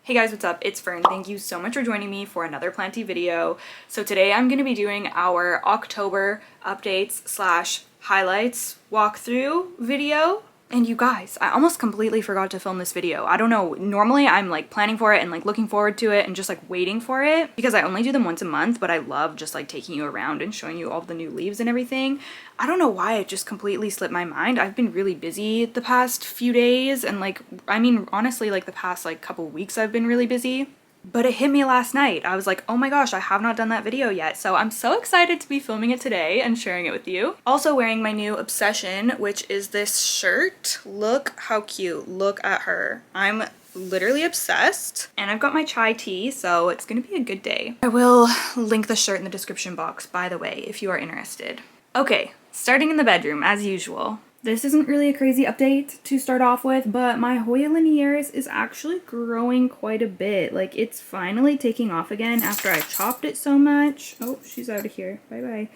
Hey guys, what's up? It's Fern. Thank you so much for joining me for another Planty video. So today I'm going to be doing our October updates slash highlights walkthrough video. And you guys, I almost completely forgot to film this video. I don't know, normally I'm like planning for it and like looking forward to it and just like waiting for it because I only do them once a month, but I love just like taking you around and showing you all the new leaves and everything. I don't know why it just completely slipped my mind. I've been really busy the past few days and like, I mean, honestly, like the past like couple weeks I've been really busy. But it hit me last night. I was like, oh my gosh, I have not done that video yet. So I'm so excited to be filming it today and sharing it with you. Also wearing my new obsession, which is this shirt. Look how cute. Look at her. I'm literally obsessed. And I've got my chai tea, so it's gonna be a good day. I will link the shirt in the description box, by the way, if you are interested. Okay, starting in the bedroom, as usual. This isn't really a crazy update to start off with, but my Hoya linearis is actually growing quite a bit. Like, it's finally taking off again after I chopped it so much. Oh, she's out of here. Bye-bye.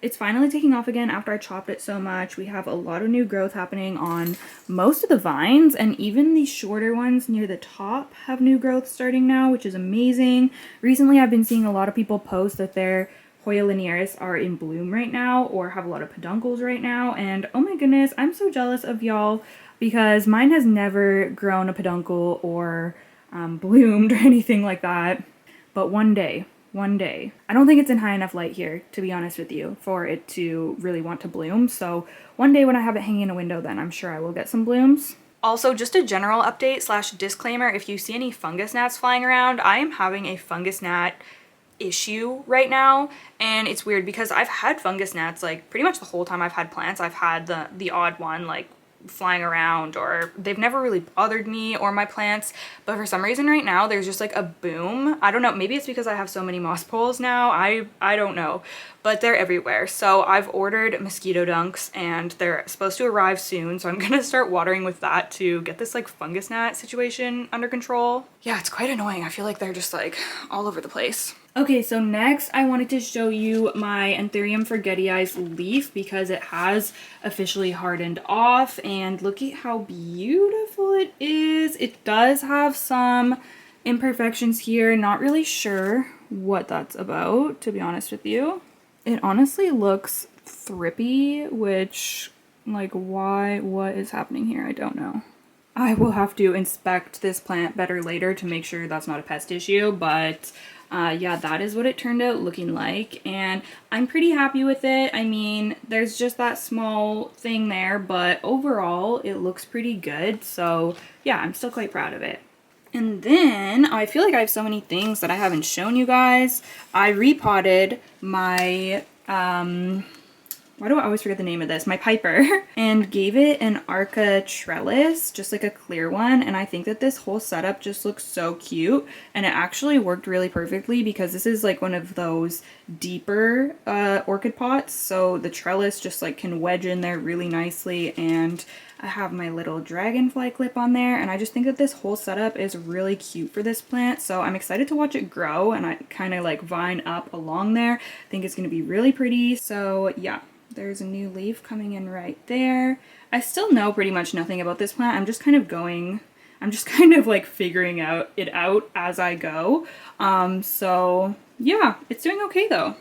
It's finally taking off again after I chopped it so much. We have a lot of new growth happening on most of the vines, and even the shorter ones near the top have new growth starting now, which is amazing. Recently, I've been seeing a lot of people post that their Hoya linearis are in bloom right now or have a lot of peduncles right now, and oh my goodness, I'm so jealous of y'all because mine has never grown a peduncle or bloomed or anything like that. But one day, I don't think it's in high enough light here, to be honest with you, for it to really want to bloom. So one day when I have it hanging in a window, then I'm sure I will get some blooms. Also, just a general update slash disclaimer, if you see any fungus gnats flying around, I am having a fungus gnat issue right now, and it's weird because I've had fungus gnats like pretty much the whole time I've had plants. I've had the odd one like flying around, or they've never really bothered me or my plants, but for some reason right now there's just like a boom. I don't know, maybe it's because I have so many moss poles now. I don't know, but they're everywhere. So I've ordered mosquito dunks and they're supposed to arrive soon, so I'm gonna start watering with that to get this like fungus gnat situation under control. Yeah, it's quite annoying. I feel like they're just like all over the place. Okay, so next I wanted to show you my Anthurium forgetii leaf because it has officially hardened off, and look at how beautiful it is. It does have some imperfections here. Not really sure what that's about, to be honest with you. It honestly looks thrippy, which, like, why? What is happening here? I don't know. I will have to inspect this plant better later to make sure that's not a pest issue, but yeah, that is what it turned out looking like, and I'm pretty happy with it. I mean, there's just that small thing there, but overall it looks pretty good, so yeah, I'm still quite proud of it. And then I feel like I have so many things that I haven't shown you guys. I repotted my why do I always forget the name of this? My Piper, and gave it an Arca trellis, just like a clear one, and I think that this whole setup just looks so cute, and it actually worked really perfectly because this is like one of those deeper orchid pots, so the trellis just like can wedge in there really nicely, and I have my little dragonfly clip on there, and I just think that this whole setup is really cute for this plant, so I'm excited to watch it grow, and I kind of like vine up along there. I think it's going to be really pretty, so yeah. There's a new leaf coming in right there. I still know pretty much nothing about this plant. I'm just kind of like figuring it out as I go. So yeah, it's doing okay though.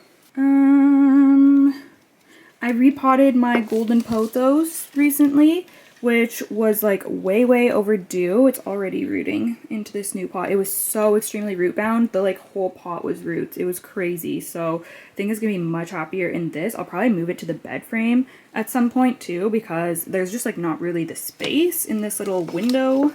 I repotted my golden pothos recently, which was like way overdue. It's already rooting into this new pot. It was so extremely root bound. The like whole pot was roots. It was crazy. So I think it's gonna be much happier in this. I'll probably move it to the bed frame at some point too, because there's just like not really the space in this little window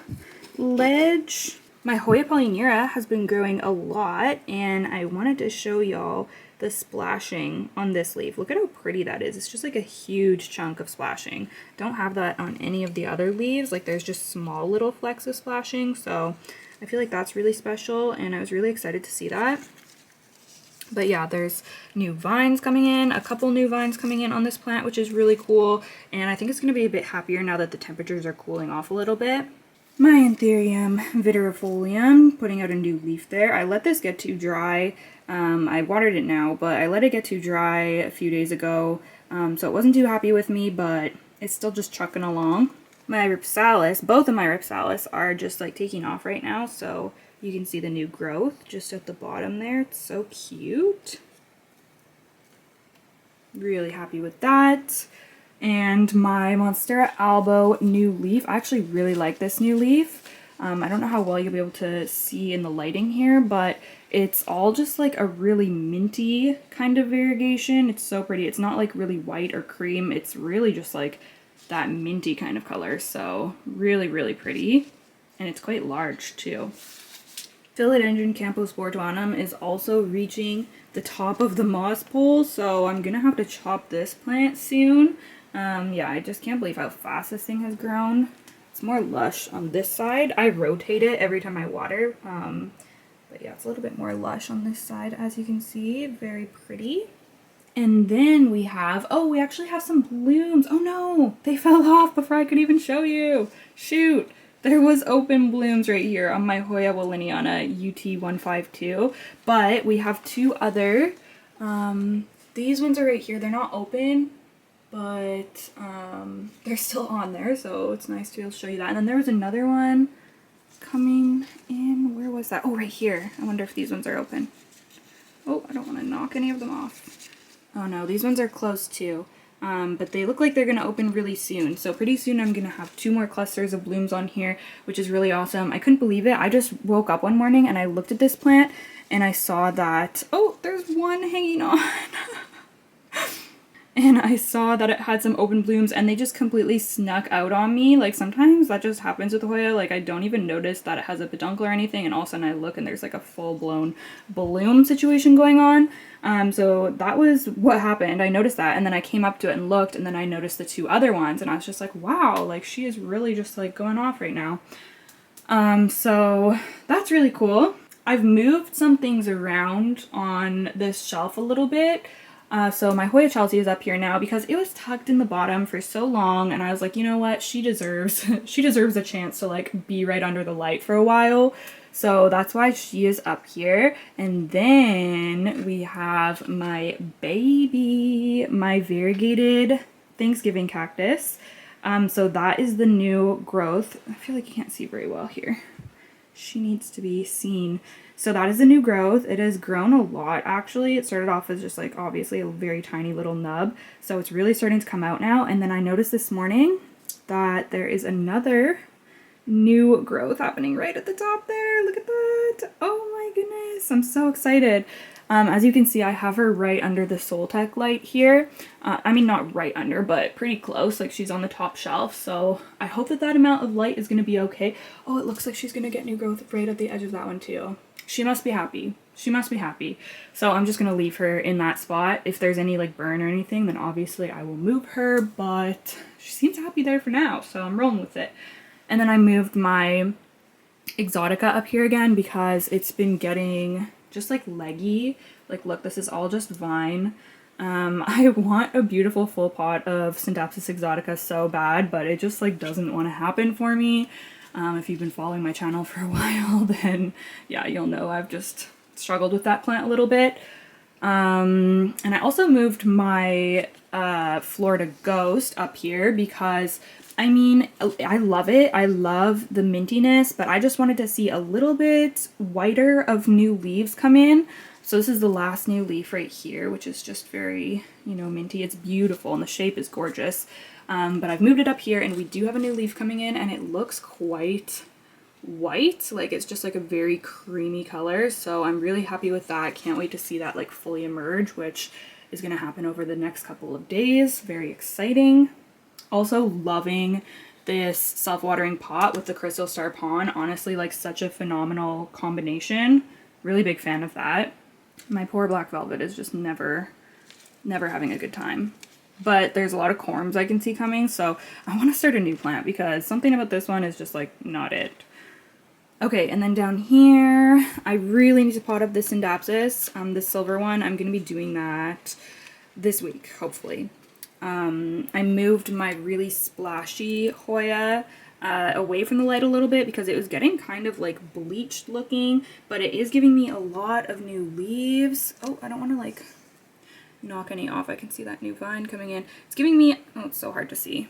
ledge. My Hoya polyneura has been growing a lot, and I wanted to show y'all the splashing on this leaf. Look at how pretty that is. It's just like a huge chunk of splashing. Don't have that on any of the other leaves. Like, there's just small little flecks of splashing, so I feel like that's really special, and I was really excited to see that. But yeah, there's new vines coming in, a couple new vines coming in on this plant, which is really cool, and I think it's going to be a bit happier now that the temperatures are cooling off a little bit. My Anthurium viridifolium, putting out a new leaf there. I let this get too dry. I watered it now, but I let it get too dry a few days ago, so it wasn't too happy with me, but it's still just trucking along. My Ripsalis, both of my Ripsalis are just like taking off right now, so You can see the new growth just at the bottom there. It's so cute. Really happy with that. And my Monstera albo new leaf. I actually really like this new leaf. I don't know how well you'll be able to see in the lighting here, but it's all just like a really minty kind of variegation. It's so pretty. It's not like really white or cream. It's really just like that minty kind of color. So really, really pretty. And it's quite large too. Philodendron camposportuanum is also reaching the top of the moss pole, so I'm gonna have to chop this plant soon. Yeah, I just can't believe how fast this thing has grown. It's more lush on this side. I rotate it every time I water, but yeah, it's a little bit more lush on this side, as you can see. Very pretty. And then we have, oh, we actually have some blooms. Oh no, they fell off before I could even show you. Shoot. There was open blooms right here on my Hoya Walliniana UT152, but we have two other, these ones are right here. They're not open, but they're still on there, so it's nice to be able to show you that. And then there was another one coming in. Where was that? Oh, right here. I wonder if these ones are open. Oh, I don't want to knock any of them off. Oh no, these ones are closed too. But they look like they're going to open really soon. So pretty soon I'm going to have 2 more clusters of blooms on here, which is really awesome. I couldn't believe it. I just woke up one morning and I looked at this plant and I saw that, oh, there's one hanging on. And I saw that it had some open blooms and they just completely snuck out on me. Like sometimes that just happens with Hoya. Like I don't even notice that it has a peduncle or anything, and all of a sudden I look and there's like a full-blown bloom situation going on. So that was what happened. I noticed that, and then I came up to it and looked, and then I noticed the 2 other ones, and I was just like, wow, like she is really just like going off right now. So that's really cool. I've moved some things around on this shelf a little bit. So my Hoya Chelsea is up here now because it was tucked in the bottom for so long, and I was like, you know what, she deserves a chance to like be right under the light for a while. So that's why she is up here. And then we have my baby, my variegated Thanksgiving cactus. So that is the new growth. I feel like you can't see very well here. She needs to be seen. So that is the new growth. It has grown a lot, actually. It started off as just like obviously a very tiny little nub. So it's really starting to come out now. And then I noticed this morning that there is another new growth happening right at the top there. Look at that. Oh my goodness. I'm so excited. As you can see, I have her right under the Soltech light here. I mean, not right under, but pretty close. Like she's on the top shelf. So I hope that that amount of light is going to be okay. Oh, it looks like she's going to get new growth right at the edge of that one too. She must be happy. She must be happy. So I'm just going to leave her in that spot. If there's any like burn or anything, then obviously I will move her, but she seems happy there for now. So I'm rolling with it. And then I moved my Exotica up here again because it's been getting just like leggy. Like look, this is all just vine. I want a beautiful full pot of Syntapsis Exotica so bad, but it just like doesn't want to happen for me. If you've been following my channel for a while, then yeah, you'll know I've just struggled with that plant a little bit. And I also moved my Florida Ghost up here because I mean, I love it. I love the mintiness, but I just wanted to see a little bit whiter of new leaves come in. So this is the last new leaf right here, which is just very, you know, minty. It's beautiful and the shape is gorgeous. But I've moved it up here and we do have a new leaf coming in and it looks quite white. Like it's just like a very creamy color. So I'm really happy with that. Can't wait to see that like fully emerge, which is going to happen over the next couple of days. Very exciting. Also loving this self-watering pot with the Crystal Star Pond. Honestly, like such a phenomenal combination. Really big fan of that. My poor Black Velvet is just never having a good time. But there's a lot of corms I can see coming, so I want to start a new plant because something about this one is just like not it. Okay, and then down here, I really need to pot up this Syndapsis, this silver one. I'm going to be doing that this week, hopefully. I moved my really splashy Hoya away from the light a little bit because it was getting kind of like bleached looking, but it is giving me a lot of new leaves. Oh, I don't want to like knock any off. I can see that new vine coming in. It's giving me, oh, it's so hard to see,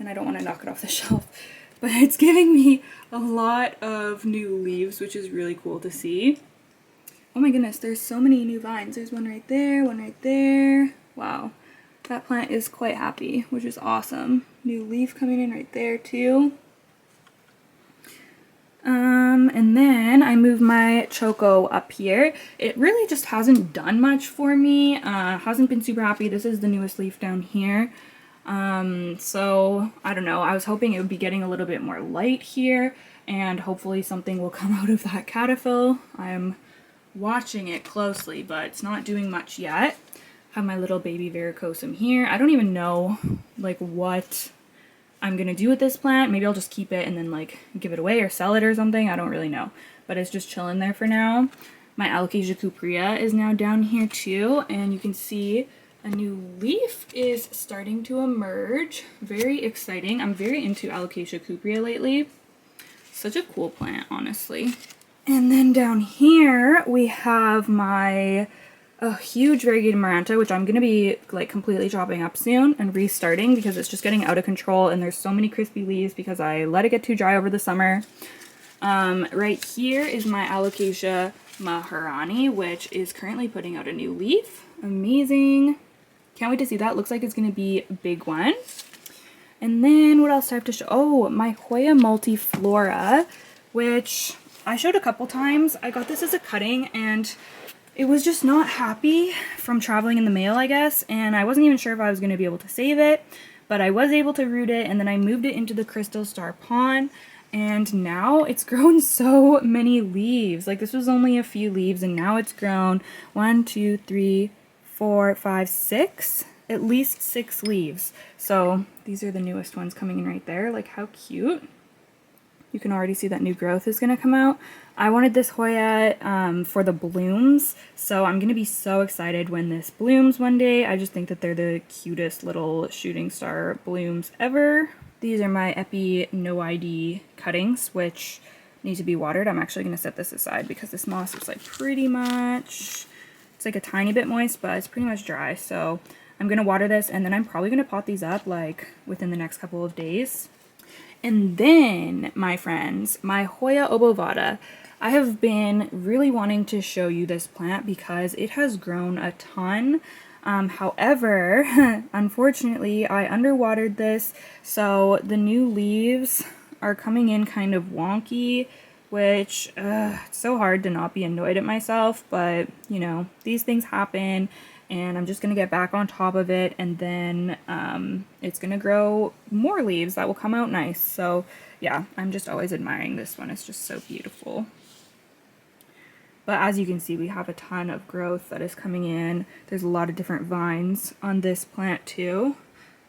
and I don't want to knock it off the shelf. but it's giving me a lot of new leaves, which is really cool to see. Oh my goodness, there's so many new vines. There's one right there, one right there. Wow, that plant is quite happy, which is awesome. New leaf coming in right there too. And then I moved my choco up here. It really just hasn't done much for me. Hasn't been super happy. This is the newest leaf down here. So I don't know. I was hoping it would be getting a little bit more light here, and hopefully something will come out of that caterpillar. I'm watching it closely, but it's not doing much yet. Have my little baby varicosum here. I don't even know like what I'm gonna do with this plant. Maybe I'll just keep it and then like give it away or sell it or something. I don't really know, but it's just chilling there for now. My Alocasia cuprea is now down here too, and you can see a new leaf is starting to emerge. Very exciting. I'm very into Alocasia cuprea lately. Such a cool plant, honestly. And then down here we have my huge variegated maranta, which I'm going to be like completely chopping up soon and restarting because it's just getting out of control and there's so many crispy leaves because I let it get too dry over the summer. Right here is my Alocasia maharani, which is currently putting out a new leaf. Amazing. Can't wait to see that. Looks like it's going to be a big one. And then what else do I have to show? Oh, my Hoya multiflora, which I showed a couple times. I got this as a cutting and it was just not happy from traveling in the mail, I guess, and I wasn't even sure if I was going to be able to save it, but I was able to root it, and then I moved it into the crystal star pond, and now it's grown so many leaves. Like, this was only a few leaves, and now it's grown 1, 2, 3, 4, 5, 6, at least 6 leaves. So these are the newest ones coming in right there. Like, how cute. You can already see that new growth is going to come out. I wanted this Hoya for the blooms, so I'm going to be so excited when this blooms one day. I just think that they're the cutest little shooting star blooms ever. These are my Epinoide cuttings, which need to be watered. I'm actually going to set this aside because this moss is like pretty much, it's like a tiny bit moist, but it's pretty much dry. So I'm going to water this, and then I'm probably going to pot these up like within the next couple of days. And then, my friends, my Hoya obovata. I have been really wanting to show you this plant because it has grown a ton. However, unfortunately, I underwatered this, so the new leaves are coming in kind of wonky, which it's so hard to not be annoyed at myself, but you know, these things happen. And I'm just going to get back on top of it, and then it's going to grow more leaves that will come out nice. So yeah, I'm just always admiring this one. It's just so beautiful. But as you can see, we have a ton of growth that is coming in. There's a lot of different vines on this plant too.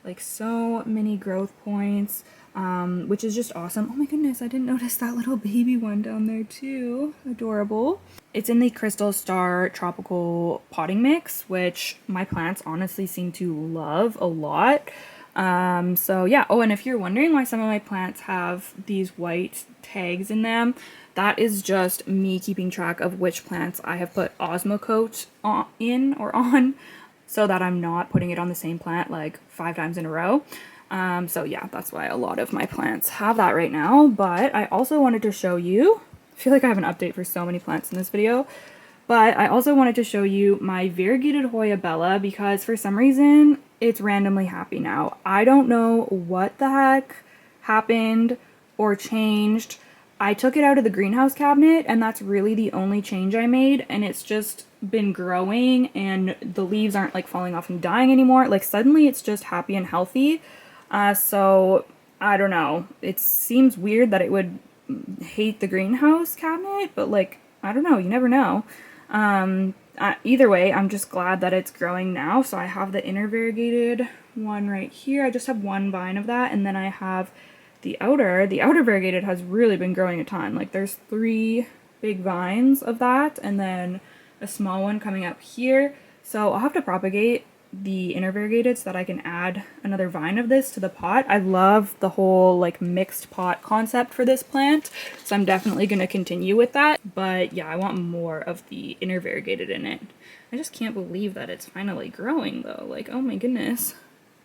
Like so many growth points, which is just awesome. Oh my goodness, I didn't notice that little baby one down there too. Adorable. It's in the Crystal Star Tropical Potting Mix, which my plants honestly seem to love a lot. So yeah. Oh, and if you're wondering why some of my plants have these white tags in them, that is just me keeping track of which plants I have put Osmocote on, so that I'm not putting it on the same plant like 5 times in a row. So yeah, that's why a lot of my plants have that right now. But I also wanted to show you, I feel like I have an update for so many plants in this video, but I also wanted to show you my variegated Hoya Bella because for some reason it's randomly happy now. I don't know what the heck happened or changed. I took it out of the greenhouse cabinet, and that's really the only change I made, and it's just been growing and the leaves aren't like falling off and dying anymore. Like suddenly it's just happy and healthy. So I don't know. It seems weird that it would hate the greenhouse cabinet, but like, I don't know, you never know. Either way, I'm just glad that it's growing now. So I have the inner variegated one right here. I just have one vine of that, and then I have the outer variegated has really been growing a ton. Like there's 3 big vines of that, and then a small one coming up here. So I'll have to propagate the inner variegated so that I can add another vine of this to the pot. I love the whole like mixed pot concept for this plant, so I'm definitely going to continue with that. But yeah, I want more of the inner variegated in it. I just can't believe that it's finally growing though. Like, oh my goodness.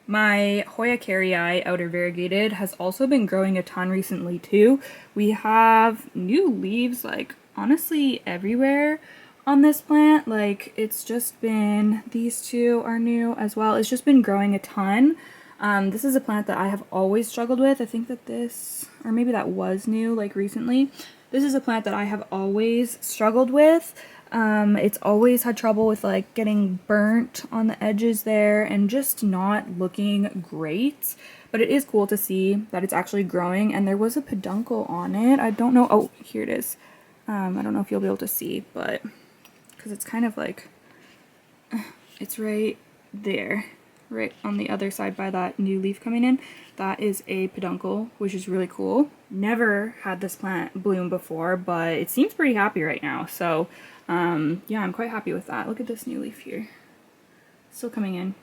My Hoya carrii outer variegated has also been growing a ton recently too. We have new leaves like honestly everywhere on this plant. Like it's just been, these two are new as well. It's just been growing a ton. This is a plant that I have always struggled with. I think that this, or maybe that was new like recently. This is a plant that I have always struggled with. It's always had trouble with like getting burnt on the edges there and just not looking great. But it is cool to see that it's actually growing, and there was a peduncle on it. I don't know. Oh, here it is. I don't know if you'll be able to see, but because it's kind of like, it's right there, right on the other side by that new leaf coming in. That is a peduncle, which is really cool. Never had this plant bloom before, but it seems pretty happy right now. So yeah, I'm quite happy with that. Look at this new leaf here. Still coming in.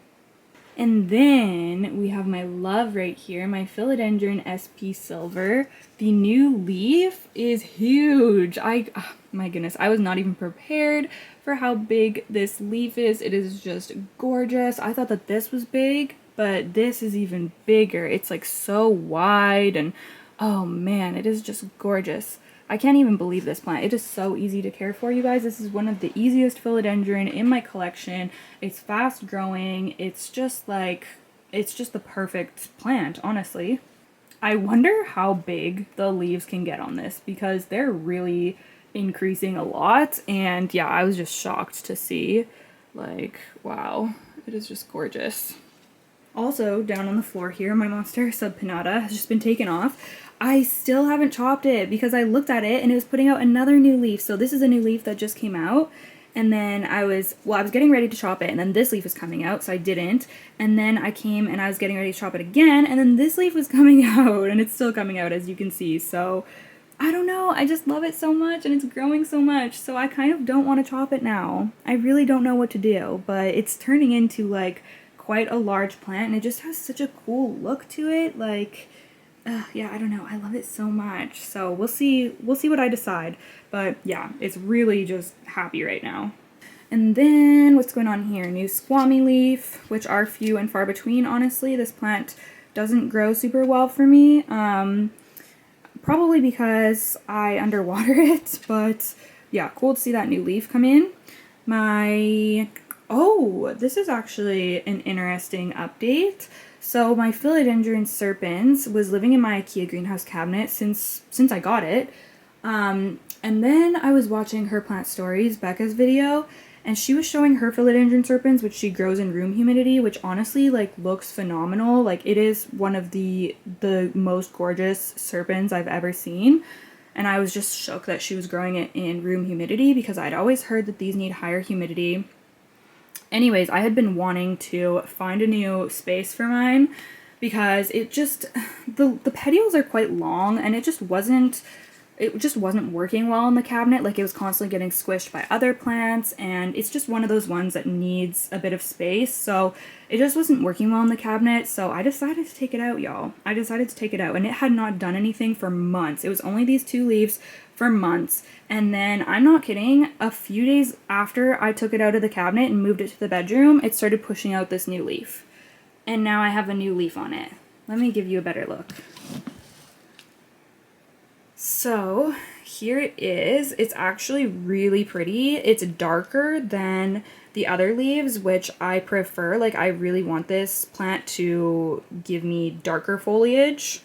And then we have my love right here, my philodendron SP Silver. The new leaf is huge. Oh, my goodness, I was not even prepared for how big this leaf is. It is just gorgeous. I thought that this was big, but this is even bigger. It's like so wide, and oh man, it is just gorgeous. I can't even believe this plant. It is so easy to care for, you guys. This is one of the easiest philodendron in my collection. It's fast growing. It's just like, it's just the perfect plant, honestly. I wonder how big the leaves can get on this because they're really increasing a lot. And yeah, I was just shocked to see, like, wow, it is just gorgeous. Also, down on the floor here, my Monstera subpinnata has just been taken off. I still haven't chopped it because I looked at it and it was putting out another new leaf. So this is a new leaf that just came out. And then I was getting ready to chop it, and then this leaf was coming out, so I didn't. And then I came and I was getting ready to chop it again, and then this leaf was coming out, and it's still coming out, as you can see. So I don't know, I just love it so much, and it's growing so much, so I kind of don't want to chop it now. I really don't know what to do, but it's turning into like quite a large plant, and it just has such a cool look to it. Like, yeah, I don't know. I love it so much. So we'll see what I decide. But yeah, it's really just happy right now. And then what's going on here? New squammy leaf, which are few and far between, honestly. This plant doesn't grow super well for me. Probably because I underwater it, but yeah, cool to see that new leaf come in. Oh, this is actually an interesting update. So my philodendron serpens was living in my IKEA greenhouse cabinet since I got it. And then I was watching Her Plant Stories, Becca's video, and she was showing her philodendron serpens, which she grows in room humidity, which honestly like looks phenomenal. Like it is one of the most gorgeous serpens I've ever seen. And I was just shook that she was growing it in room humidity because I'd always heard that these need higher humidity. Anyways, I had been wanting to find a new space for mine because it just, the petioles are quite long, and it just wasn't working well in the cabinet. Like it was constantly getting squished by other plants, and it's just one of those ones that needs a bit of space. So it just wasn't working well in the cabinet. So I decided to take it out, y'all. I decided to take it out, and it had not done anything for months. It was only these two leaves for months. And then, I'm not kidding, a few days after I took it out of the cabinet and moved it to the bedroom, it started pushing out this new leaf. And now I have a new leaf on it. Let me give you a better look. So here it is. It's actually really pretty. It's darker than the other leaves, which I prefer. Like I really want this plant to give me darker foliage.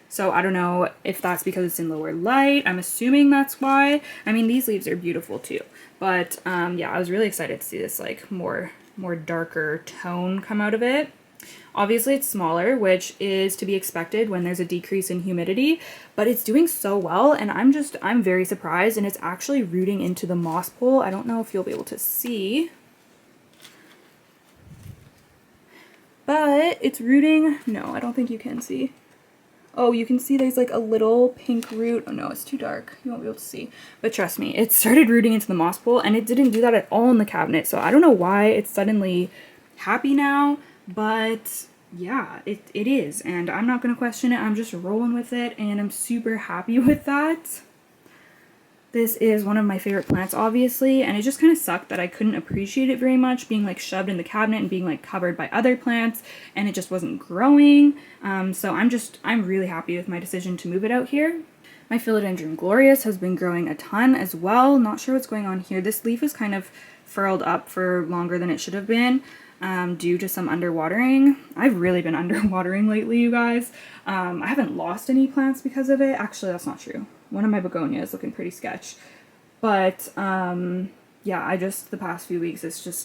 So I don't know if that's because it's in lower light. I'm assuming that's why. I mean, these leaves are beautiful too. But yeah, I was really excited to see this like more darker tone come out of it. Obviously it's smaller, which is to be expected when there's a decrease in humidity, but it's doing so well, and I'm very surprised, and it's actually rooting into the moss pole. I don't know if you'll be able to see, but it's rooting. No, I don't think you can see. Oh, you can see there's like a little pink root. Oh no, it's too dark. You won't be able to see. But trust me, it started rooting into the moss pole, and it didn't do that at all in the cabinet. So I don't know why it's suddenly happy now, but yeah, it is. And I'm not going to question it. I'm just rolling with it, and I'm super happy with that. This is one of my favorite plants, obviously, and it just kind of sucked that I couldn't appreciate it very much, being like shoved in the cabinet and being like covered by other plants, and it just wasn't growing. So I'm really happy with my decision to move it out here. My philodendron glorious has been growing a ton as well. Not sure what's going on here. This leaf is kind of furled up for longer than it should have been due to some underwatering. I've really been underwatering lately, you guys. I haven't lost any plants because of it. Actually, that's not true. One of my begonias is looking pretty sketch. But yeah, the past few weeks,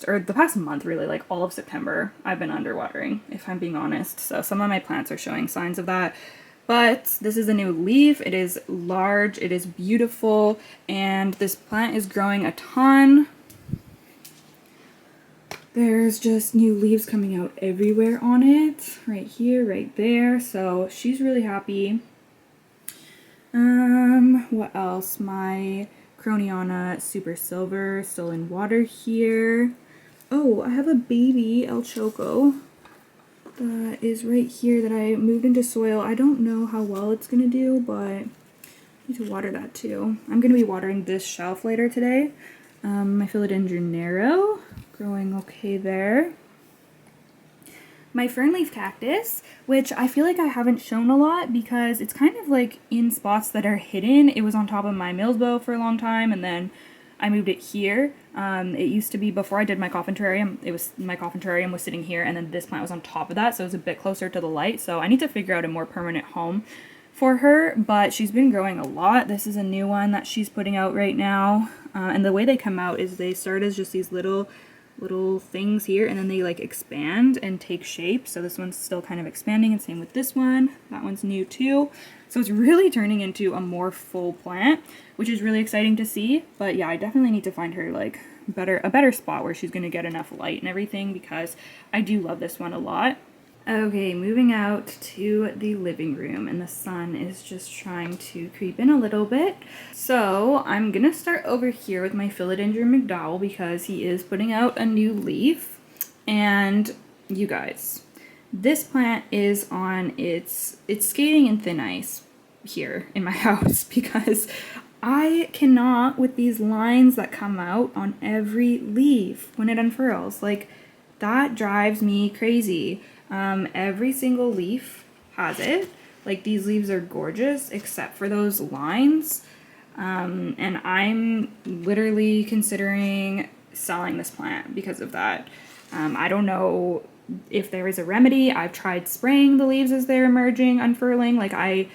or the past month really, like all of September, I've been underwatering, if I'm being honest. So some of my plants are showing signs of that. But this is a new leaf. It is large, it is beautiful, and this plant is growing a ton. There's just new leaves coming out everywhere on it. Right here, right there. So she's really happy. What else? My Croniana Super Silver still in water here. Oh, I have a baby El Choco that is right here that I moved into soil. I don't know how well it's gonna do, but I need to water that too. I'm gonna be watering this shelf later today. My philodendron narrow, growing okay there. My fernleaf cactus, which I feel like I haven't shown a lot because it's kind of like in spots that are hidden. It was on top of my Millsbow for a long time, and then I moved it here. It used to be, before I did my coffin terrarium, my coffin terrarium was sitting here, and then this plant was on top of that, so it was a bit closer to the light. So I need to figure out a more permanent home for her, but she's been growing a lot. This is a new one that she's putting out right now, and the way they come out is they start as just these little things here, and then they like expand and take shape. So this one's still kind of expanding, and same with this one. That one's new too. So it's really turning into a more full plant, which is really exciting to see. But yeah, I definitely need to find her like a better spot where she's gonna get enough light and everything, because I do love this one a lot. Okay, moving out to the living room, and the sun is just trying to creep in a little bit. So I'm gonna start over here with my philodendron McDowell because he is putting out a new leaf. And you guys, this plant is on it's skating in thin ice here in my house because I cannot with these lines that come out on every leaf when it unfurls. Like, that drives me crazy. Every single leaf has it. Like, these leaves are gorgeous except for those lines. And I'm literally considering selling this plant because of that. I don't know if there is a remedy. I've tried spraying the leaves as they're emerging, unfurling. Like, I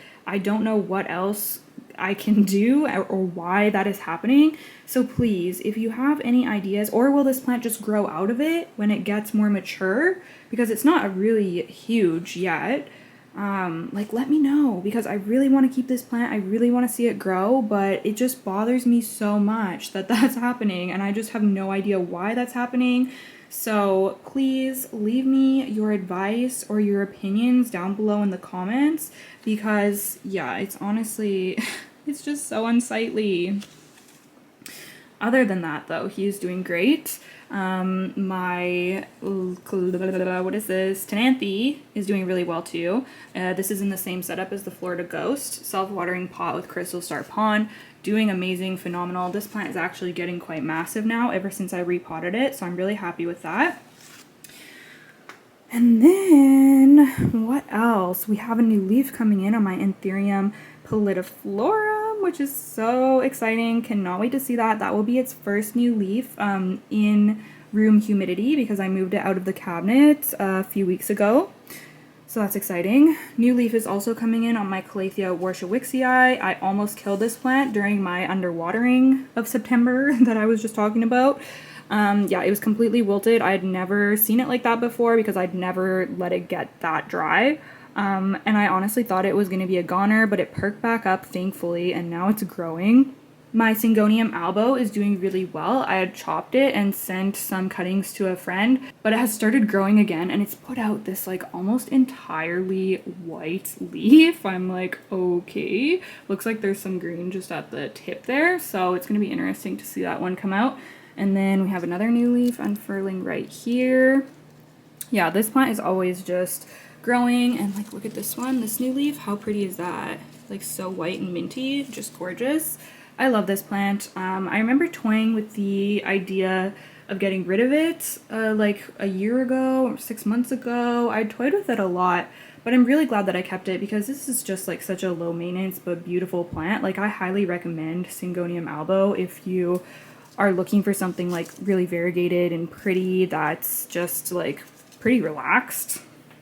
don't know what else I can do or why that is happening. So please, if you have any ideas, or will this plant just grow out of it when it gets more mature? Because it's not really huge yet. Like, let me know, because I really want to keep this plant. I really want to see it grow, but it just bothers me so much that that's happening, and I just have no idea why that's happening. So please leave me your advice or your opinions down below in the comments, because yeah, it's honestly, it's just so unsightly. Other than that though, he is doing great. My, what is this? Tenanthe is doing really well too. This is in the same setup as the Florida Ghost, self-watering pot with Crystal Star Pond, doing amazing, phenomenal. This plant is actually getting quite massive now ever since I repotted it, so I'm really happy with that. And then, what else? We have a new leaf coming in on my Anthurium pallidiflorum, which is so exciting. Cannot wait to see that. That will be its first new leaf in room humidity, because I moved it out of the cabinet a few weeks ago. So that's exciting. New leaf is also coming in on my Calathea warshawixii. I almost killed this plant during my underwatering of September that I was just talking about. Yeah, it was completely wilted. I had never seen it like that before because I'd never let it get that dry. And I honestly thought it was going to be a goner, but it perked back up, thankfully, and now it's growing. My Syngonium albo is doing really well. I had chopped it and sent some cuttings to a friend, but it has started growing again, and it's put out this like almost entirely white leaf. I'm like, okay. Looks like there's some green just at the tip there, so it's going to be interesting to see that one come out. And then we have another new leaf unfurling right here. Yeah, this plant is always just growing, and like, look at this one, this new leaf. How pretty is that? Like, so white and minty, just gorgeous. I love this plant. I remember toying with the idea of getting rid of it like a year ago or 6 months ago. I toyed with it a lot, but I'm really glad that I kept it because this is just like such a low maintenance but beautiful plant. Like, I highly recommend Syngonium albo if you are looking for something like really variegated and pretty that's just like pretty relaxed,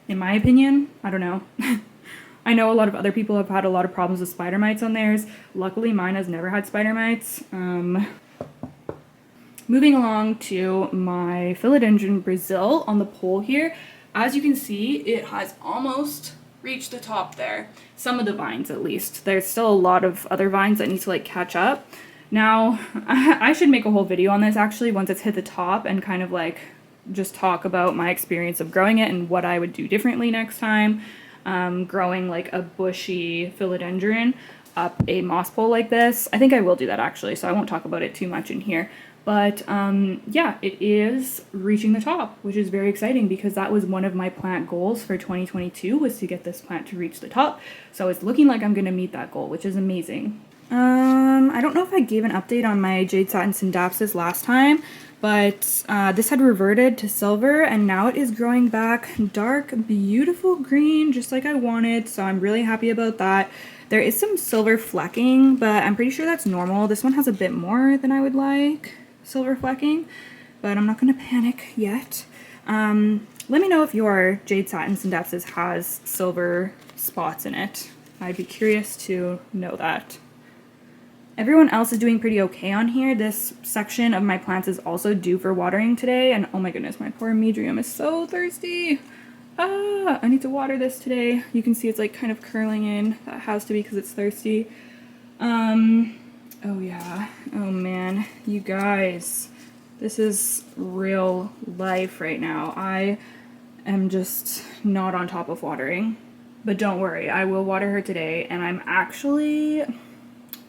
in my opinion. I don't know. I know a lot of other people have had a lot of problems with spider mites on theirs. Luckily, mine has never had spider mites. Moving along to my philodendron Brazil on the pole here. As you can see, it has almost reached the top there. Some of the vines, at least. There's still a lot of other vines that need to like catch up. Now, I should make a whole video on this actually once it's hit the top and kind of like just talk about my experience of growing it and what I would do differently next time. Growing like a bushy philodendron up a moss pole like this. I think I will do that actually, so I won't talk about it too much in here. But yeah, it is reaching the top, which is very exciting because that was one of my plant goals for 2022, was to get this plant to reach the top. So it's looking like I'm going to meet that goal, which is amazing. I don't know if I gave an update on my Jade Satin Syndapsis last time, but this had reverted to silver and now it is growing back dark, beautiful green, just like I wanted. So I'm really happy about that. There is some silver flecking, but I'm pretty sure that's normal. This one has a bit more than I would like, silver flecking, but I'm not going to panic yet. Let me know if your Jade Satin Syndapsis has silver spots in it. I'd be curious to know that. Everyone else is doing pretty okay on here. This section of my plants is also due for watering today, and oh my goodness, my poor medrium is so thirsty. I need to water this today. You can see it's like kind of curling in. That has to be because it's thirsty. Oh yeah. Oh man, you guys, this is real life right now. I am just not on top of watering, but don't worry, I will water her today, and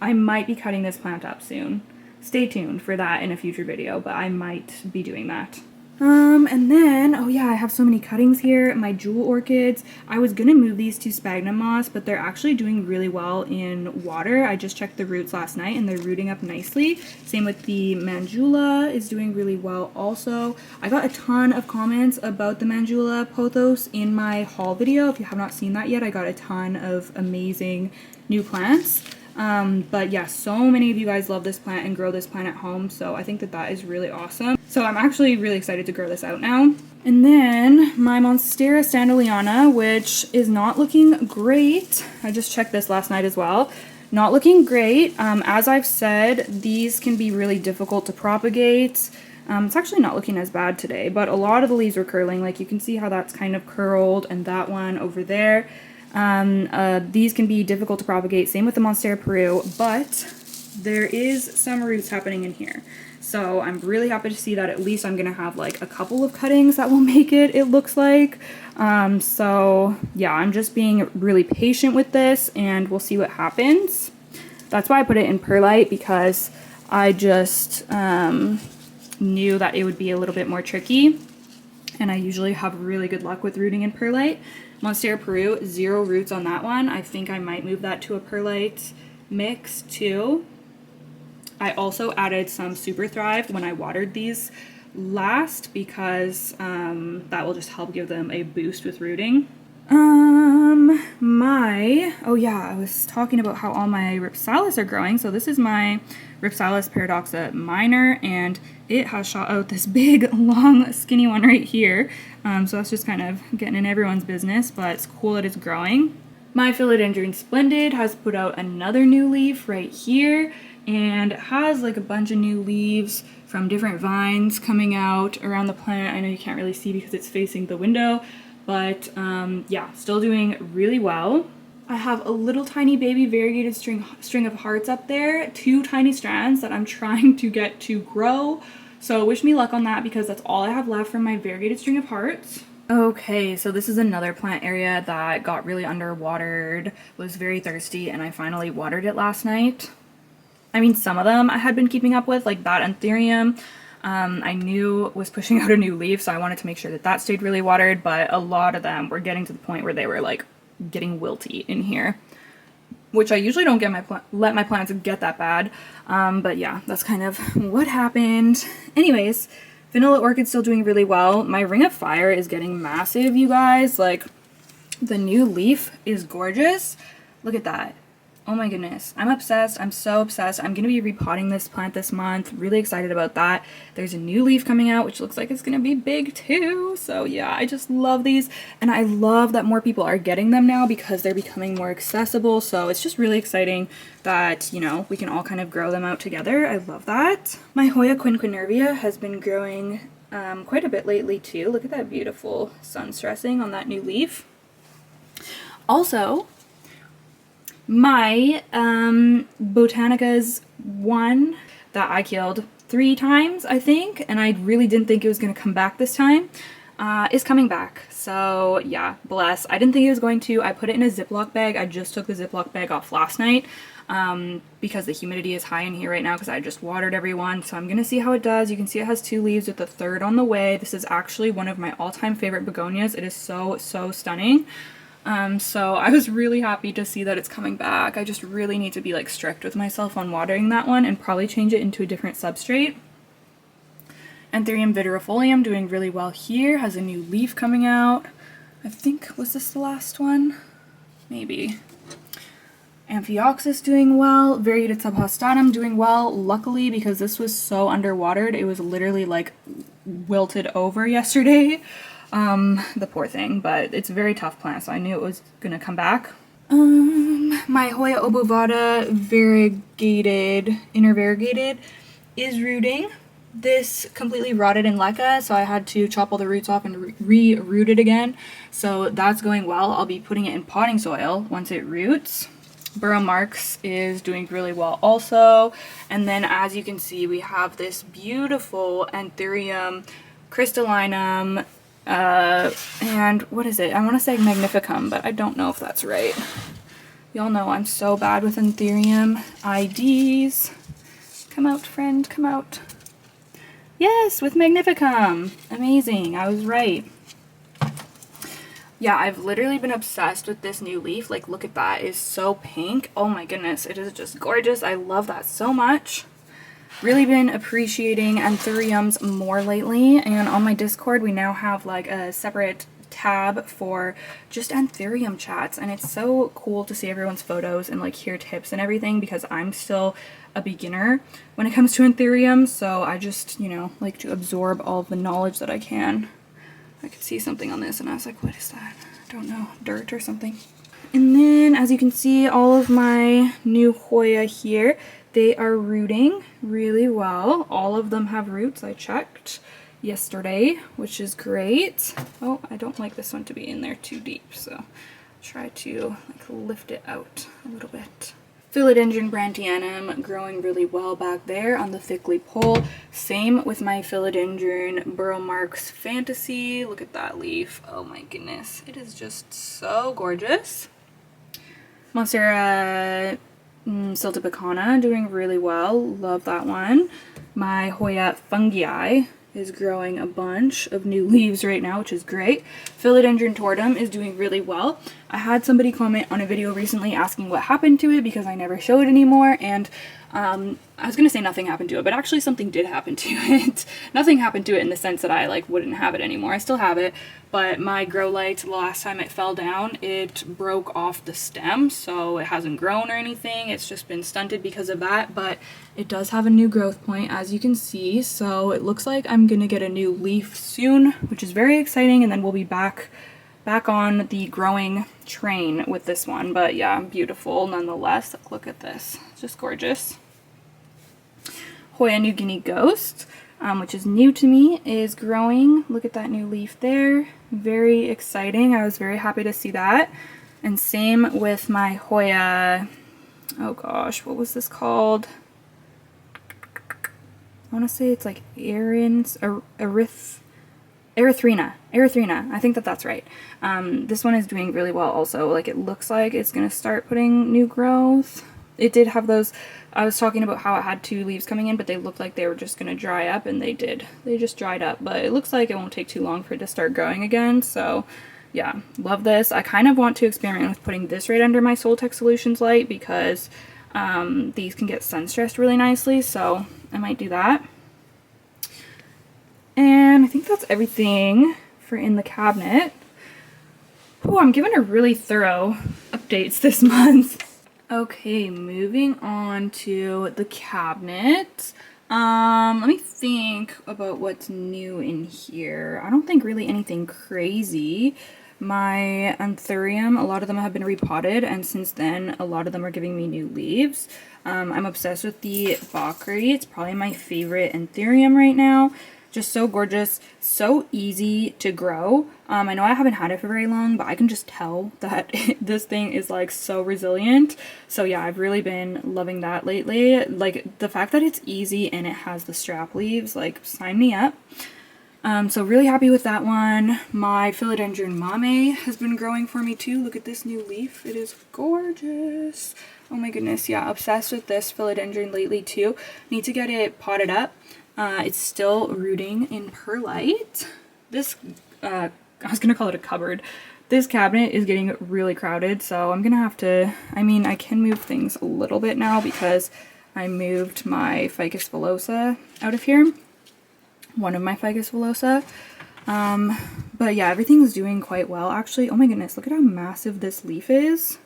I might be cutting this plant up soon. Stay tuned for that in a future video, but I might be doing that. And then, oh yeah, I have so many cuttings here. My jewel orchids. I was gonna move these to sphagnum moss, but they're actually doing really well in water. I just checked the roots last night and they're rooting up nicely. Same with the Manjula is doing really well also. I got a ton of comments about the Manjula pothos in my haul video. If you have not seen that yet, I got a ton of amazing new plants. But yeah, so many of you guys love this plant and grow this plant at home, so I think that that is really awesome. So I'm actually really excited to grow this out now. And then my Monstera Standoliana, which is not looking great. I just checked this last night as well. Not looking great. As I've said, these can be really difficult to propagate. It's actually not looking as bad today, but a lot of the leaves are curling. Like you can see how that's kind of curled, and that one over there. These can be difficult to propagate, same with the Monstera Peru, but there is some roots happening in here. So I'm really happy to see that at least I'm going to have like a couple of cuttings that will make it looks like. So yeah, I'm just being really patient with this and we'll see what happens. That's why I put it in perlite, because I just knew that it would be a little bit more tricky. And I usually have really good luck with rooting in perlite. Monstera Peru, 0 roots on that one. I think I might move that to a perlite mix too. I also added some Super Thrive when I watered these last, because that will just help give them a boost with rooting. Oh yeah, I was talking about how all my Ripsalis are growing. So this is my Ripsalis paradoxa minor, and it has shot out this big, long, skinny one right here. So that's just kind of getting in everyone's business, but it's cool that it's growing. My Philodendron Splendid has put out another new leaf right here, and it has like a bunch of new leaves from different vines coming out around the plant. I know you can't really see because it's facing the window, but yeah, still doing really well. I have a little tiny baby variegated string of hearts up there, 2 tiny strands that I'm trying to get to grow. So wish me luck on that, because that's all I have left from my variegated string of hearts. Okay, so this is another plant area that got really underwatered, was very thirsty, and I finally watered it last night. I mean, some of them I had been keeping up with, like that Anthurium. I knew was pushing out a new leaf, so I wanted to make sure that that stayed really watered, but a lot of them were getting to the point where they were like getting wilty in here. which I usually don't let my plants get that bad. But yeah, that's kind of what happened. Anyways, vanilla orchid's still doing really well. My ring of fire is getting massive, you guys. Like, the new leaf is gorgeous. Look at that. Oh my goodness. I'm obsessed. I'm so obsessed. I'm going to be repotting this plant this month. Really excited about that. There's a new leaf coming out, which looks like it's going to be big too. So yeah, I just love these. And I love that more people are getting them now because they're becoming more accessible. So it's just really exciting that, you know, we can all kind of grow them out together. I love that. My Hoya quinquenervia has been growing quite a bit lately too. Look at that beautiful sun stressing on that new leaf. Also, my Botanicas one that I killed 3 times, I think, and I really didn't think it was going to come back this time, is coming back. So yeah, bless. I didn't think it was going to. I put it in a Ziploc bag. I just took the Ziploc bag off last night because the humidity is high in here right now because I just watered everyone. So I'm going to see how it does. You can see it has 2 leaves with the 3rd on the way. This is actually one of my all-time favorite begonias. It is so, so stunning. So I was really happy to see that it's coming back. I just really need to be like strict with myself on watering that one and probably change it into a different substrate. Anthurium viridifolium doing really well here, has a new leaf coming out. I think, was this the last one? Maybe. Amphioxus doing well, Variegated subhostatum doing well, luckily because this was so underwatered, it was literally like wilted over yesterday. The poor thing, but it's a very tough plant, so I knew it was gonna come back. My Hoya obovata intervariegated is rooting. This completely rotted in leca, so I had to chop all the roots off and re-root it again. So that's going well. I'll be putting it in potting soil once it roots. Burrow Marks is doing really well also. And then as you can see, we have this beautiful Anthurium crystallinum, and what is it? I want to say Magnificum, but I don't know if that's right. Y'all know I'm so bad with Anthurium IDs. Come out, friend, come out. Yes, with Magnificum. Amazing, I was right. Yeah, I've literally been obsessed with this new leaf. Like, look at that. It's so pink. Oh my goodness, it is just gorgeous. I love that so much. Really been appreciating anthuriums more lately, and on my Discord we now have like a separate tab for just anthurium chats, and it's so cool to see everyone's photos and like hear tips and everything because I'm still a beginner when it comes to anthuriums, so I just, you know, like to absorb all of the knowledge that I can. I could see something on this and I was like, what is that? I don't know, dirt or something. And then as you can see, all of my new Hoya here, they are rooting really well. All of them have roots. I checked yesterday, which is great. Oh, I don't like this one to be in there too deep, so try to like lift it out a little bit. Philodendron brantianum growing really well back there on the thickly pole. Same with my philodendron Burrow Marks Fantasy. Look at that leaf. Oh my goodness. It is just so gorgeous. Monstera Siltipicana doing really well. Love that one. My Hoya fungii is growing a bunch of new leaves right now, which is great. Philodendron tortum is doing really well. I had somebody comment on a video recently asking what happened to it because I never show it anymore, and I was gonna say nothing happened to it, but actually something did happen to it. Nothing happened to it in the sense that I like wouldn't have it anymore. I still have it, but my grow light, the last time it fell down, it broke off the stem, so it hasn't grown or anything. It's just been stunted because of that, but it does have a new growth point, as you can see, so it looks like I'm gonna get a new leaf soon, which is very exciting, and then we'll be back on the growing train with this one. But yeah, beautiful nonetheless. Look at this, it's just gorgeous. Hoya New Guinea Ghost, which is new to me, is growing. Look at that new leaf there. Very exciting. I was very happy to see that. And same with my Hoya, oh gosh, what was this called? I want to say it's like Erythrina. I think that's right. This one is doing really well also. Like, it looks like it's going to start putting new growth. It did have those, I was talking about how it had 2 leaves coming in, but they looked like they were just going to dry up, and they did. They just dried up, but it looks like it won't take too long for it to start growing again, so yeah, love this. I kind of want to experiment with putting this right under my Soltech Solutions light because these can get sun stressed really nicely, so I might do that. And I think that's everything for in the cabinet. Oh, I'm giving a really thorough updates this month. Okay, moving on to the cabinet. Let me think about what's new in here. I don't think really anything crazy. My anthurium, a lot of them have been repotted, and since then a lot of them are giving me new leaves. I'm obsessed with the Bakri. It's probably my favorite anthurium right now. Just so gorgeous, so easy to grow. I know I haven't had it for very long, but I can just tell that this thing is like so resilient. So yeah, I've really been loving that lately. Like the fact that it's easy and it has the strap leaves, like sign me up. So really happy with that one. My philodendron mame has been growing for me too. Look at this new leaf. It is gorgeous. Oh my goodness, yeah, obsessed with this philodendron lately too. Need to get it potted up. It's still rooting in perlite. This, I was gonna call it a cupboard. This cabinet is getting really crowded, so I'm gonna have to, I mean, I can move things a little bit now because I moved my ficus villosa out of here. One of my ficus villosa. But yeah, everything's doing quite well actually. Oh my goodness, look at how massive this leaf is.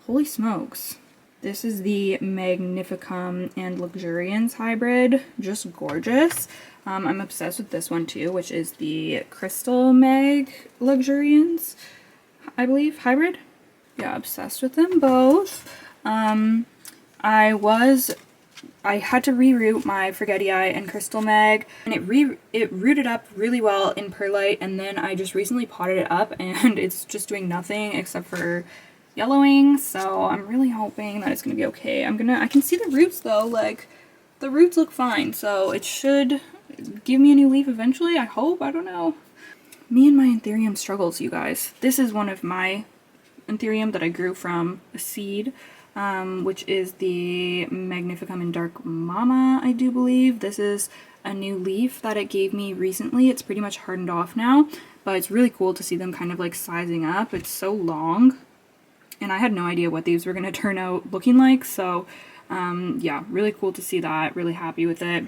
Holy smokes. This is the Magnificum and Luxuriance hybrid. Just gorgeous. I'm obsessed with this one too, which is the Crystal Mag Luxuriance, I believe, hybrid. Yeah, obsessed with them both. I had to reroot my Forgetti and Crystal Mag, and it rooted up really well in perlite, and then I just recently potted it up and it's just doing nothing except for yellowing, so I'm really hoping that it's gonna be okay. I can see the roots though, like the roots look fine, so it should give me a new leaf eventually, I hope. I don't know. Me and my anthurium struggles, you guys. This is one of my anthurium that I grew from a seed, which is the Magnificum in Dark Mama, I do believe. This is a new leaf that it gave me recently. It's pretty much hardened off now, but it's really cool to see them kind of like sizing up. It's so long. And I had no idea what these were going to turn out looking like, so yeah, really cool to see that, really happy with it.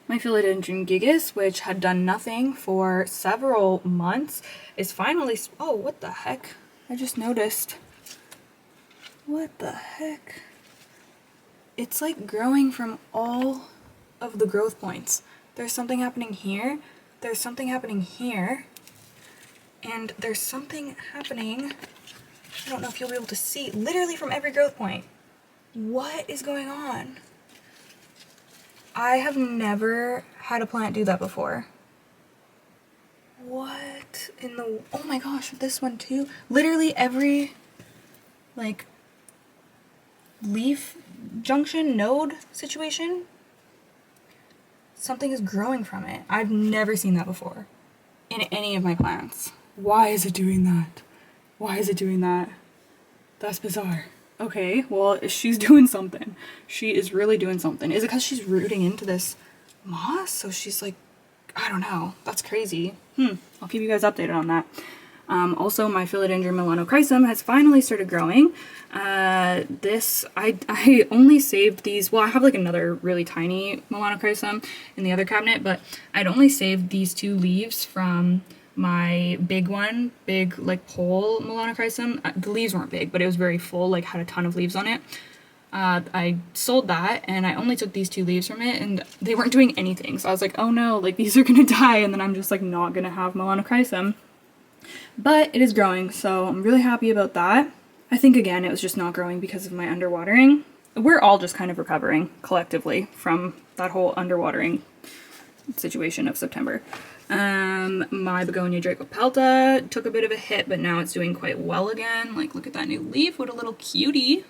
My philodendron gigas, which had done nothing for several months, is finally, oh, what the heck? I just noticed. What the heck? It's like growing from all of the growth points. There's something happening here, there's something happening here, and there's something happening, I don't know if you'll be able to see, literally from every growth point. What is going on? I have never had a plant do that before. What in the, oh my gosh, this one too. Literally every, like, leaf junction node situation, something is growing from it. I've never seen that before in any of my plants. Why is it doing that? Why is it doing that? That's bizarre. Okay, well, she's doing something. She is really doing something. Is it because she's rooting into this moss? So she's like, I don't know. That's crazy. I'll keep you guys updated on that. Also, my philodendron melanochrysum has finally started growing. I only saved these, well, I have like another really tiny melanochrysum in the other cabinet, but I'd only saved these two leaves from my big like pole melanochrysum. The leaves weren't big, but it was very full, like had a ton of leaves on it. I sold that and I only took these two leaves from it and they weren't doing anything. So I was like, oh no, like these are gonna die and then I'm just like not gonna have melanochrysum. But it is growing, so I'm really happy about that. I think again, it was just not growing because of my underwatering. We're all just kind of recovering collectively from that whole underwatering situation of September. My begonia dracopelta took a bit of a hit, but now it's doing quite well again. Like, look at that new leaf, what a little cutie.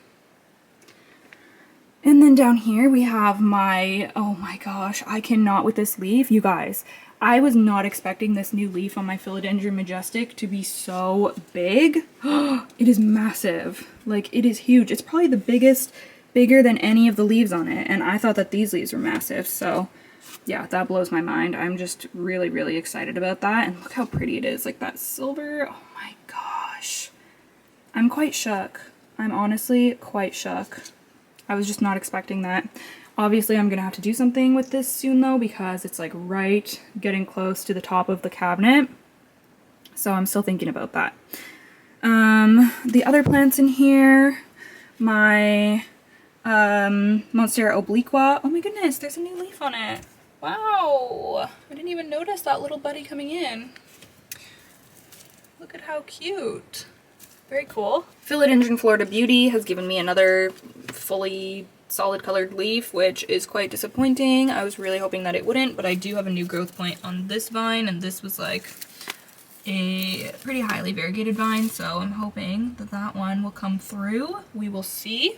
And then down here we have my, oh my gosh, I cannot with this leaf, you guys. I was not expecting this new leaf on my philodendron majestic to be so big. It is massive. Like, it is huge. It's probably the biggest, bigger than any of the leaves on it, and I thought that these leaves were massive, so yeah, that blows my mind. I'm just really, really excited about that. And look how pretty it is, like that silver. Oh my gosh. I'm quite shook. I'm honestly quite shook. I was just not expecting that. Obviously, I'm gonna have to do something with this soon though, because it's like right getting close to the top of the cabinet. So I'm still thinking about that. The other plants in here, my Monstera obliqua. Oh my goodness, there's a new leaf on it. Wow, I didn't even notice that little buddy coming in. Look at how cute. Very cool. Philodendron Florida Beauty has given me another fully solid colored leaf, which is quite disappointing. I was really hoping that it wouldn't, but I do have a new growth point on this vine, and this was like a pretty highly variegated vine, so I'm hoping that that one will come through. We will see.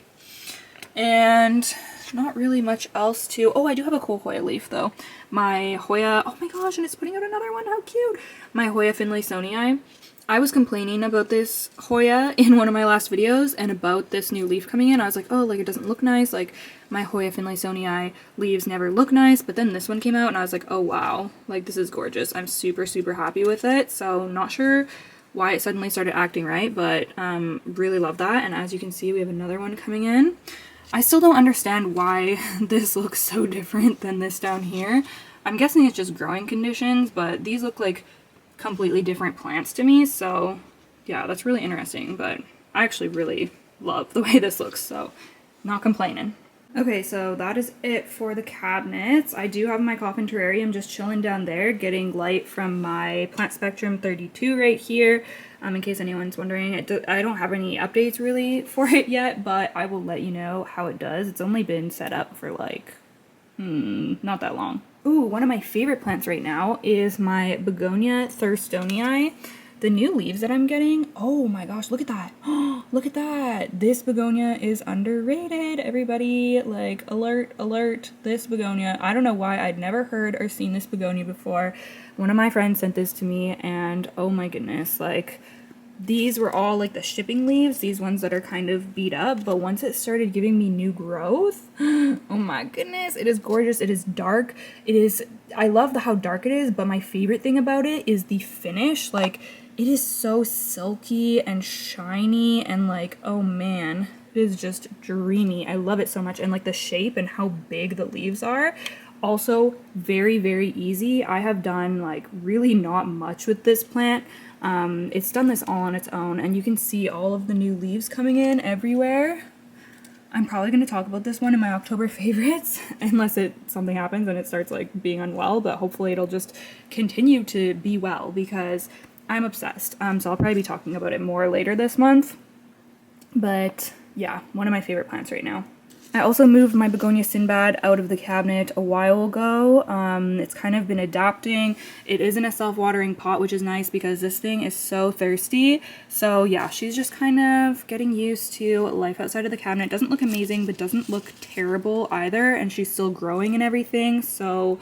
And not really much else to... Oh, I do have a cool Hoya leaf though. My Hoya... Oh my gosh, and it's putting out another one. How cute! My Hoya finlaysonii. I was complaining about this Hoya in one of my last videos and about this new leaf coming in. I was like, oh, like it doesn't look nice. Like my Hoya finlaysonii leaves never look nice. But then this one came out and I was like, oh wow, like this is gorgeous. I'm super, super happy with it. So not sure why it suddenly started acting right, but really love that. And as you can see, we have another one coming in. I still don't understand why this looks so different than this down here. I'm guessing it's just growing conditions, but these look like completely different plants to me, so yeah, that's really interesting, but I actually really love the way this looks, so not complaining. Okay, so that is it for the cabinets. I do have my coffin terrarium just chilling down there, getting light from my Plant Spectrum 32 right here. In case anyone's wondering, I don't have any updates really for it yet, but I will let you know how it does. It's only been set up for like, not that long. Ooh, one of my favorite plants right now is my Begonia thurstonii. The new leaves that I'm getting, oh my gosh, look at that. Look at that. This begonia is underrated, everybody. Like, alert, alert, this begonia. I don't know why I'd never heard or seen this begonia before. One of my friends sent this to me and oh my goodness, like, these were all like the shipping leaves, these ones that are kind of beat up, but once it started giving me new growth, oh my goodness, it is gorgeous. It is dark. It is, I love how dark it is, but my favorite thing about it is the finish. Like, it is so silky and shiny and like, oh man, it is just dreamy. I love it so much. And like the shape and how big the leaves are. Also very, very easy. I have done like really not much with this plant. It's done this all on its own and you can see all of the new leaves coming in everywhere. I'm probably going to talk about this one in my October favorites unless something happens and it starts like being unwell, but hopefully it'll just continue to be well because I'm obsessed. So I'll probably be talking about it more later this month. But yeah, one of my favorite plants right now. I also moved my Begonia Sinbad out of the cabinet a while ago. It's kind of been adapting. It is in a self-watering pot, which is nice because this thing is so thirsty. So yeah, she's just kind of getting used to life outside of the cabinet. Doesn't look amazing, but doesn't look terrible either. And she's still growing and everything. So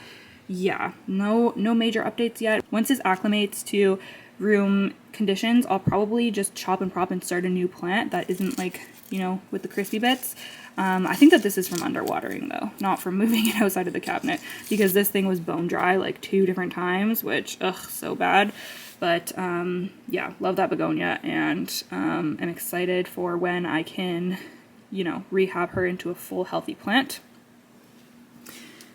yeah, no major updates yet. Once this acclimates to room conditions, I'll probably just chop and prop and start a new plant that isn't like, you know, with the crispy bits. I think that this is from underwatering though, not from moving it outside of the cabinet because this thing was bone dry like 2 different times, which, ugh, so bad. But yeah, love that begonia and I'm excited for when I can, you know, rehab her into a full healthy plant.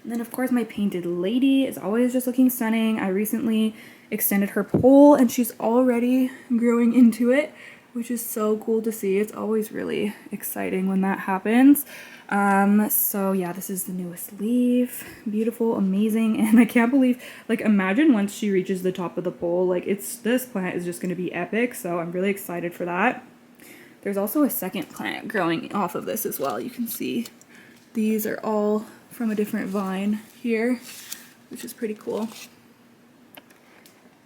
And then of course my painted lady is always just looking stunning. I recently extended her pole and she's already growing into it, which is so cool to see. It's always really exciting when that happens. So yeah, this is the newest leaf. Beautiful, amazing, and I can't believe, like, imagine once she reaches the top of the pole, like, this plant is just gonna be epic, so I'm really excited for that. There's also a second plant growing off of this as well. You can see these are all from a different vine here, which is pretty cool.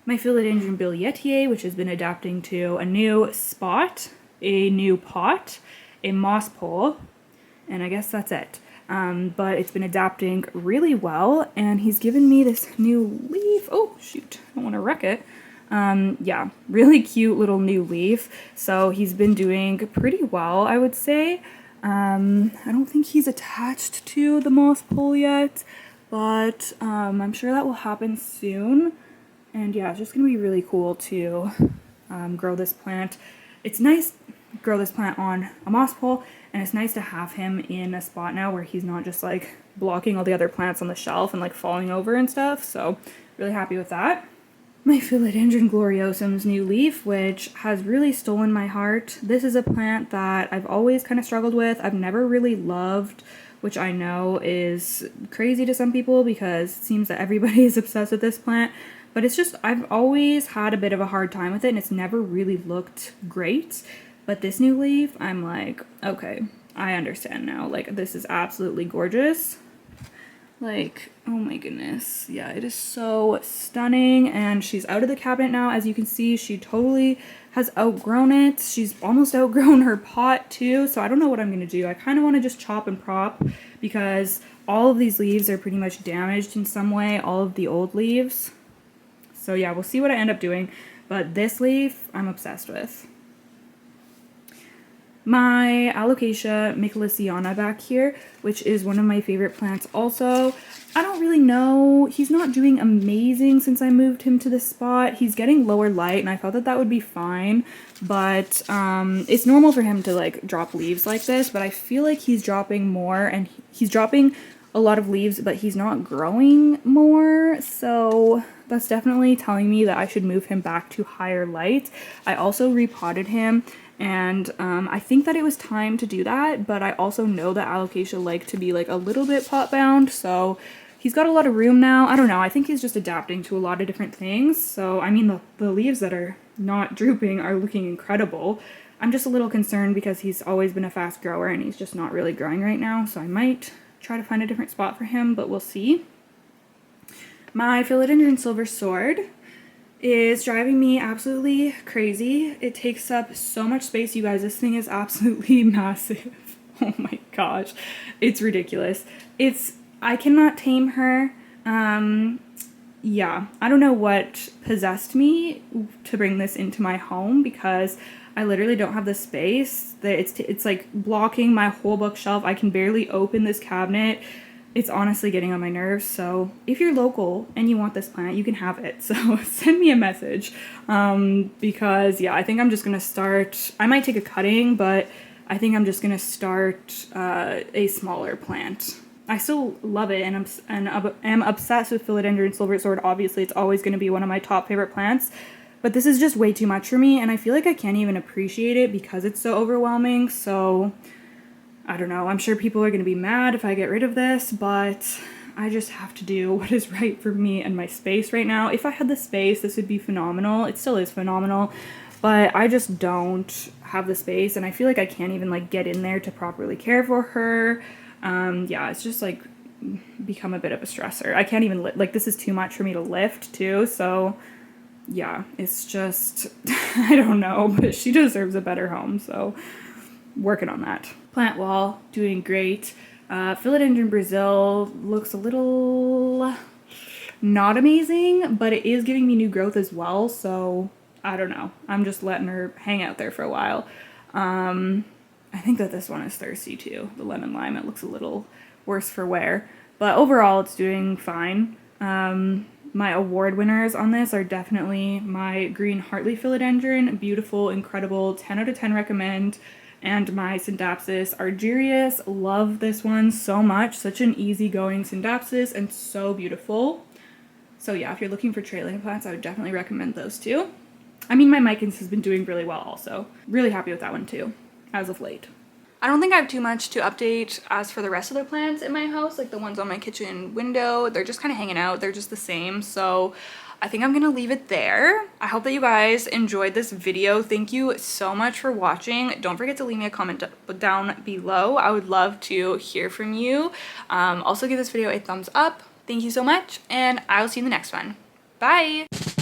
My philodendron billietiae, which has been adapting to a new spot, a new pot, a moss pole, and I guess that's it. But it's been adapting really well, and he's given me this new leaf. Oh, shoot, I don't want to wreck it. Yeah, really cute little new leaf. So he's been doing pretty well, I would say. I don't think he's attached to the moss pole yet, but I'm sure that will happen soon. And yeah, it's just gonna be really cool to grow this plant. It's nice to grow this plant on a moss pole, and it's nice to have him in a spot now where he's not just like blocking all the other plants on the shelf and like falling over and stuff. So really happy with that. My philodendron gloriosum's new leaf, which has really stolen my heart. This is a plant that I've always kind of struggled with. I've never really loved, which I know is crazy to some people because it seems that everybody is obsessed with this plant. But it's just, I've always had a bit of a hard time with it, and it's never really looked great. But this new leaf, I'm like, okay, I understand now. Like, this is absolutely gorgeous. Like, oh my goodness. Yeah, it is so stunning. And she's out of the cabinet now. As you can see, she totally has outgrown it. She's almost outgrown her pot too. So I don't know what I'm going to do. I kind of want to just chop and prop because all of these leaves are pretty much damaged in some way. All of the old leaves. So yeah, we'll see what I end up doing. But this leaf, I'm obsessed with. My Alocasia micheliciana back here, which is one of my favorite plants also. I don't really know. He's not doing amazing since I moved him to this spot. He's getting lower light, and I thought that that would be fine. But it's normal for him to like drop leaves like this, but I feel like he's dropping more, and he's dropping a lot of leaves, but he's not growing more. So that's definitely telling me that I should move him back to higher light. I also repotted him. And I think that it was time to do that, but I also know that Alocasia like to be like a little bit pot bound, so he's got a lot of room now. I don't know, I think he's just adapting to a lot of different things. So I mean, the leaves that are not drooping are looking incredible. I'm just a little concerned because he's always been a fast grower and he's just not really growing right now, so I might try to find a different spot for him, but we'll see. My philodendron silver sword is driving me absolutely crazy. It takes up so much space, you guys. This thing is absolutely massive. Oh my gosh, it's ridiculous. I cannot tame her. Yeah, I don't know what possessed me to bring this into my home because I literally don't have the space. It's like blocking my whole bookshelf. I can barely open this cabinet. It's honestly getting on my nerves, so if you're local and you want this plant, you can have it. So send me a message because, yeah, I think I'm just going to start. I might take a cutting, but I think I'm just going to start a smaller plant. I still love it, and I'm obsessed with philodendron silver sword. Obviously, it's always going to be one of my top favorite plants, but this is just way too much for me, and I feel like I can't even appreciate it because it's so overwhelming. So I don't know, I'm sure people are going to be mad if I get rid of this, but I just have to do what is right for me and my space right now. If I had the space, this would be phenomenal. It still is phenomenal, but I just don't have the space, and I feel like I can't even like get in there to properly care for her. Yeah, it's just like become a bit of a stressor. I can't even like, this is too much for me to lift too, so yeah, it's just, I don't know, but she deserves a better home, so working on that. Plant wall, doing great. Philodendron Brazil looks a little not amazing, but it is giving me new growth as well, so I don't know. I'm just letting her hang out there for a while. I think that this one is thirsty too, the lemon lime. It looks a little worse for wear, but overall it's doing fine. My award winners on this are definitely my green heartleaf philodendron, beautiful, incredible, 10 out of 10 recommend. And my Syndapsis argyrius, love this one so much. Such an easygoing Syndapsis and so beautiful. So yeah, if you're looking for trailing plants, I would definitely recommend those two. I mean, my Micans has been doing really well also. Really happy with that one too, as of late. I don't think I have too much to update as for the rest of the plants in my house, like the ones on my kitchen window. They're just kind of hanging out. They're just the same. So I think I'm gonna leave it there. I hope that you guys enjoyed this video. Thank you so much for watching. Don't forget to leave me a comment down below. I would love to hear from you. Also give this video a thumbs up. Thank you so much, and I will see you in the next one. Bye!